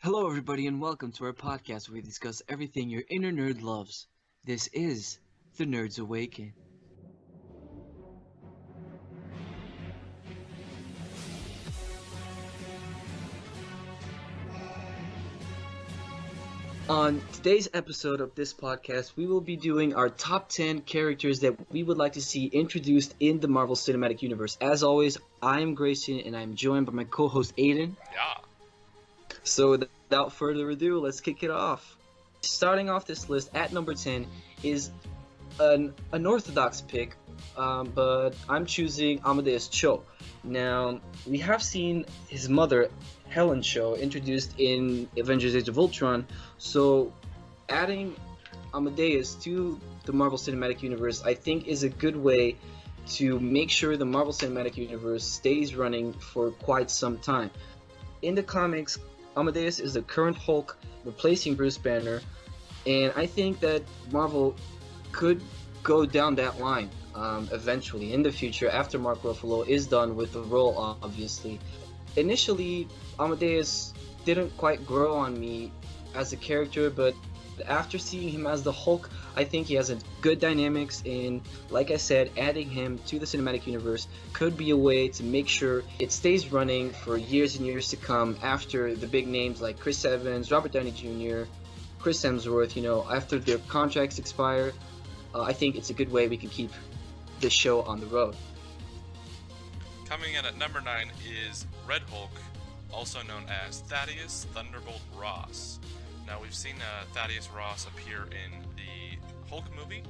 Hello, everybody, and welcome to our podcast where we discuss everything your inner nerd loves. This is the Nerds Awaken. On today's episode of this podcast, we will be doing our top 10 characters that we would like to see introduced in the Marvel Cinematic Universe. As always, I am Grayson, and I'm joined by my co-host Aiden. Yeah. So without further ado, let's kick it off. Starting off this list at number 10 is an unorthodox pick, but I'm choosing Amadeus Cho. Now, we have seen his mother, Helen Cho, introduced in Avengers Age of Ultron, so adding Amadeus to the Marvel Cinematic Universe, I think, is a good way to make sure the Marvel Cinematic Universe stays running for quite some time. In the comics, Amadeus is the current Hulk replacing Bruce Banner, and I think that Marvel could go down that line eventually in the future after Mark Ruffalo is done with the role, obviously. Initially, Amadeus didn't quite grow on me as a character, but after seeing him as the Hulk, I think he has a good dynamics, and like I said, adding him to the cinematic universe could be a way to make sure it stays running for years and years to come after the big names like Chris Evans, Robert Downey Jr., Chris Hemsworth, after their contracts expire. I think it's a good way we can keep the show on the road. Coming in at number 9 is Red Hulk, also known as Thaddeus Thunderbolt Ross. Now, we've seen Thaddeus Ross appear in the Hulk movie,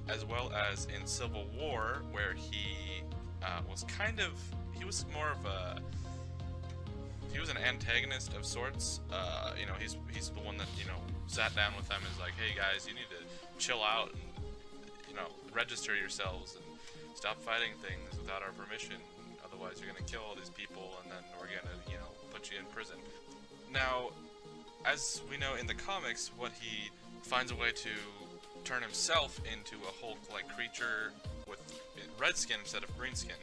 as well as in Civil War, where he he was an antagonist of sorts. He's the one that, sat down with them and is like, hey guys, you need to chill out and, register yourselves and stop fighting things without our permission. Otherwise, you're going to kill all these people, and then we're going to, put you in prison. Now, as we know in the comics, what he finds a way to turn himself into a Hulk-like creature with red skin instead of green skin.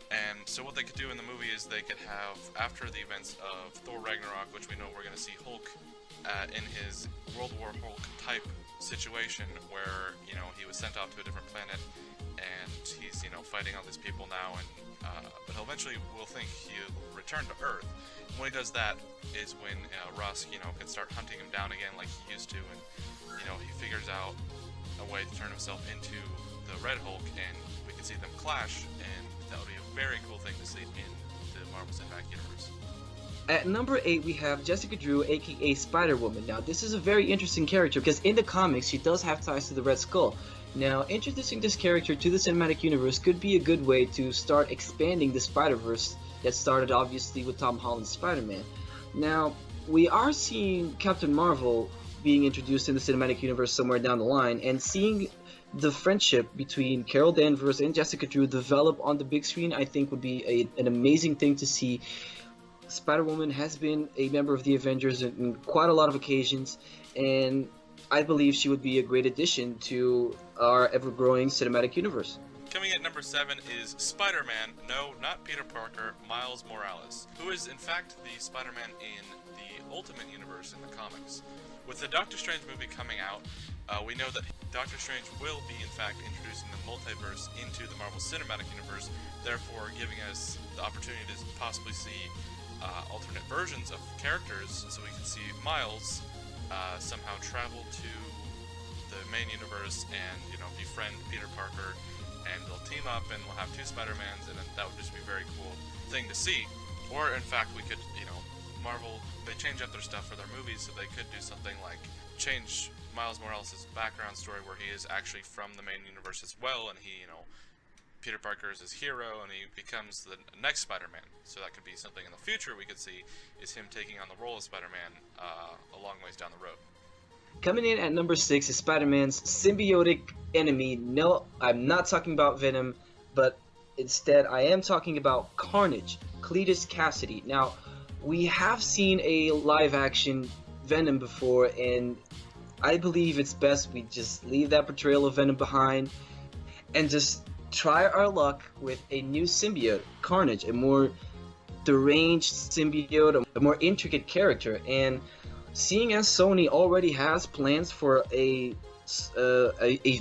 And so what they could do in the movie is they could have, after the events of Thor Ragnarok, which we know we're going to see Hulk in his World War Hulk type situation where, he was sent off to a different planet and he's, fighting all these people now, and but eventually we'll think he'll return to Earth. And when he does that is when Ross, can start hunting him down again like he used to, and, he figures out a way to turn himself into the Red Hulk, and we can see them clash, and that would be a very cool thing to see in the Marvel Cinematic Universe. At number 8, we have Jessica Drew, aka Spider-Woman. Now, this is a very interesting character because in the comics, she does have ties to the Red Skull. Now, introducing this character to the cinematic universe could be a good way to start expanding the Spider-Verse that started obviously with Tom Holland's Spider-Man. Now, we are seeing Captain Marvel being introduced in the cinematic universe somewhere down the line, and seeing the friendship between Carol Danvers and Jessica Drew develop on the big screen, I think would be an amazing thing to see. Spider-Woman has been a member of the Avengers in quite a lot of occasions, and I believe she would be a great addition to our ever-growing cinematic universe. Coming at number 7 is Spider-Man, no, not Peter Parker, Miles Morales, who is in fact the Spider-Man in the Ultimate Universe in the comics. With the Doctor Strange movie coming out, we know that Doctor Strange will be in fact introducing the multiverse into the Marvel Cinematic Universe, therefore giving us the opportunity to possibly see alternate versions of characters, so we can see Miles somehow travel to the main universe and, befriend Peter Parker, and they'll team up and we'll have 2 Spider-Mans, and that would just be a very cool thing to see. Or, in fact, we could, Marvel, they change up their stuff for their movies, so they could do something like change Miles Morales' background story where he is actually from the main universe as well, and he, Peter Parker is his hero, and he becomes the next Spider-Man. So that could be something in the future we could see, is him taking on the role of Spider-Man a long ways down the road. Coming in at number 6 is Spider-Man's symbiotic enemy. No, I'm not talking about Venom, but instead I am talking about Carnage, Cletus Cassidy. Now, we have seen a live-action Venom before, and I believe it's best we just leave that portrayal of Venom behind and just try our luck with a new symbiote, Carnage, a more deranged symbiote, a more intricate character. And seeing as Sony already has plans for a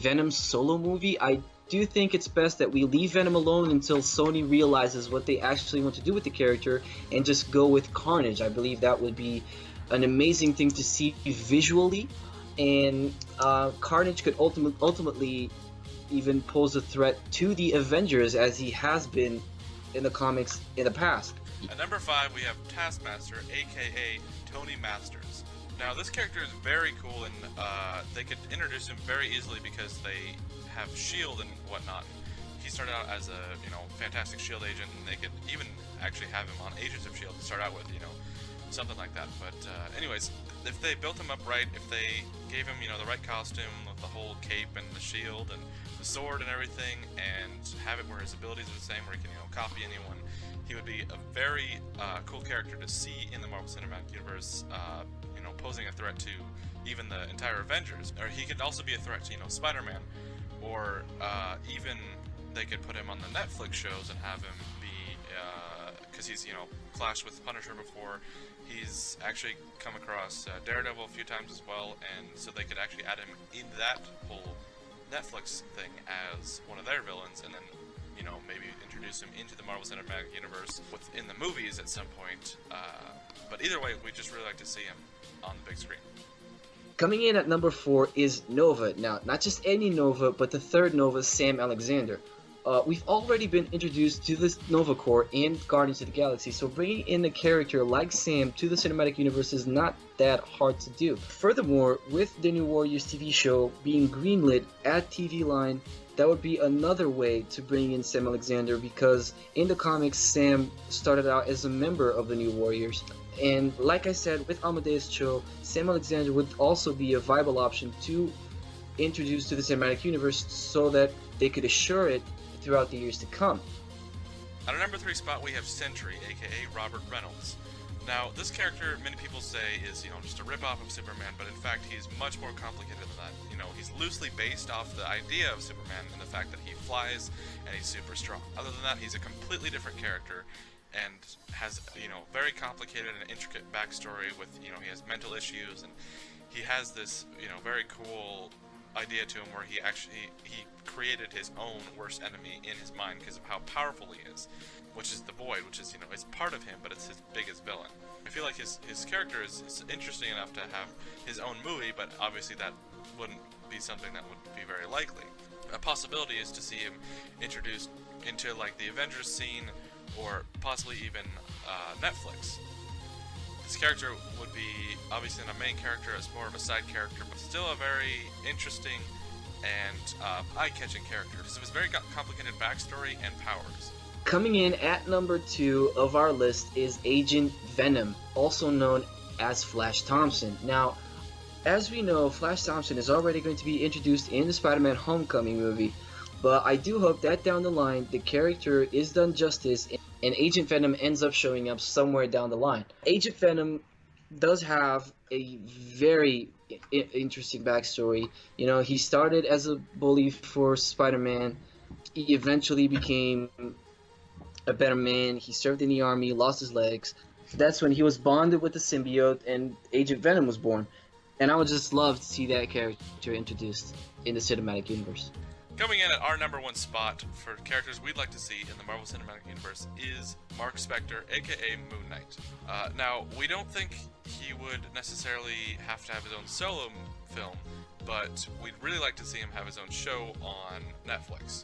Venom solo movie, I do think it's best that we leave Venom alone until Sony realizes what they actually want to do with the character and just go with Carnage. I believe that would be an amazing thing to see visually, and Carnage could ultimately even pose a threat to the Avengers, as he has been in the comics in the past. At number 5, we have Taskmaster, aka Tony Masters. Now, this character is very cool, and they could introduce him very easily because they have S.H.I.E.L.D. and whatnot. He started out as a, fantastic S.H.I.E.L.D. agent, and they could even actually have him on Agents of S.H.I.E.L.D. to start out with, something like that. But anyways, if they built him up right, if they gave him, the right costume with the whole cape and the shield and the sword and everything, and have it where his abilities are the same, where he can, copy anyone, he would be a very cool character to see in the Marvel Cinematic Universe, posing a threat to even the entire Avengers. Or he could also be a threat to, Spider-Man, or even they could put him on the Netflix shows and have him be, because he's, clashed with Punisher before. He's actually come across Daredevil a few times as well, and so they could actually add him in that whole Netflix thing as one of their villains, and then, maybe introduce him into the Marvel Cinematic Universe within the movies at some point. But either way, we just really like to see him on the big screen. Coming in at number 4 is Nova. Now, not just any Nova, but the third Nova, Sam Alexander. We've already been introduced to this Nova Corps in Guardians of the Galaxy, so bringing in a character like Sam to the cinematic universe is not that hard to do. Furthermore, with the New Warriors TV show being greenlit at TV Line, that would be another way to bring in Sam Alexander, because in the comics, Sam started out as a member of the New Warriors. And like I said, with Amadeus Cho, Sam Alexander would also be a viable option to introduce to the cinematic universe so that they could assure it throughout the years to come. At our number 3 spot, we have Sentry, aka Robert Reynolds. Now, this character, many people say, is, just a rip-off of Superman, but in fact, he's much more complicated than that. He's loosely based off the idea of Superman and the fact that he flies and he's super strong. Other than that, he's a completely different character and has, very complicated and intricate backstory with, he has mental issues, and he has this, very cool idea to him where he created his own worst enemy in his mind because of how powerful he is, which is the Void, which is, is part of him, but it's his biggest villain. I feel like his character is interesting enough to have his own movie, but obviously that wouldn't be something that would be very likely. A possibility is to see him introduced into, like, the Avengers scene, or possibly even Netflix. This character would be obviously not a main character, as more of a side character, but still a very interesting and eye-catching character because of his very complicated backstory and powers. Coming in at number 2 of our list is Agent Venom, also known as Flash Thompson. Now, as we know, Flash Thompson is already going to be introduced in the Spider-Man Homecoming movie, but I do hope that down the line the character is done justice and Agent Venom ends up showing up somewhere down the line. Agent Venom does have a very interesting backstory. He started as a bully for Spider-Man. He eventually became a better man. He served in the army, lost his legs. That's when he was bonded with the symbiote and Agent Venom was born. And I would just love to see that character introduced in the cinematic universe. Coming in at our number 1 spot for characters we'd like to see in the Marvel Cinematic Universe is Mark Spector, aka Moon Knight. Now, we don't think he would necessarily have to have his own solo film, but we'd really like to see him have his own show on Netflix.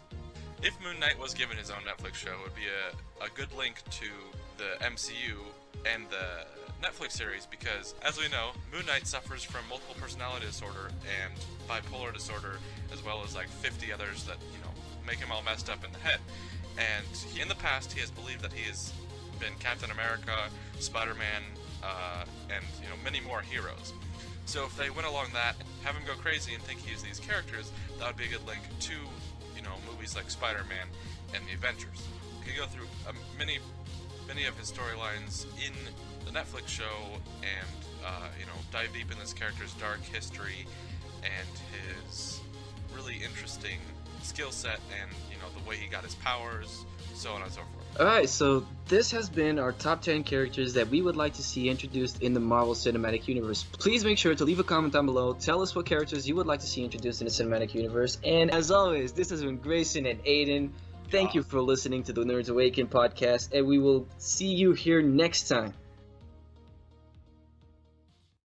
If Moon Knight was given his own Netflix show, it would be a good link to the MCU and the Netflix series, because, as we know, Moon Knight suffers from multiple personality disorder and bipolar disorder, as well as like 50 others that, make him all messed up in the head. And in the past, he has believed that he has been Captain America, Spider-Man, and, many more heroes. So if they went along that, have him go crazy and think he's these characters, that would be a good link to, movies like Spider-Man and the Avengers. You could go through many of his storylines in the Netflix show and, dive deep in this character's dark history and his really interesting skill set and, the way he got his powers, so on and so forth. Alright, so this has been our top 10 characters that we would like to see introduced in the Marvel Cinematic Universe. Please make sure to leave a comment down below. Tell us what characters you would like to see introduced in the Cinematic Universe. And as always, this has been Grayson and Aiden. Thank you for listening to the Nerds Awaken podcast, and we will see you here next time.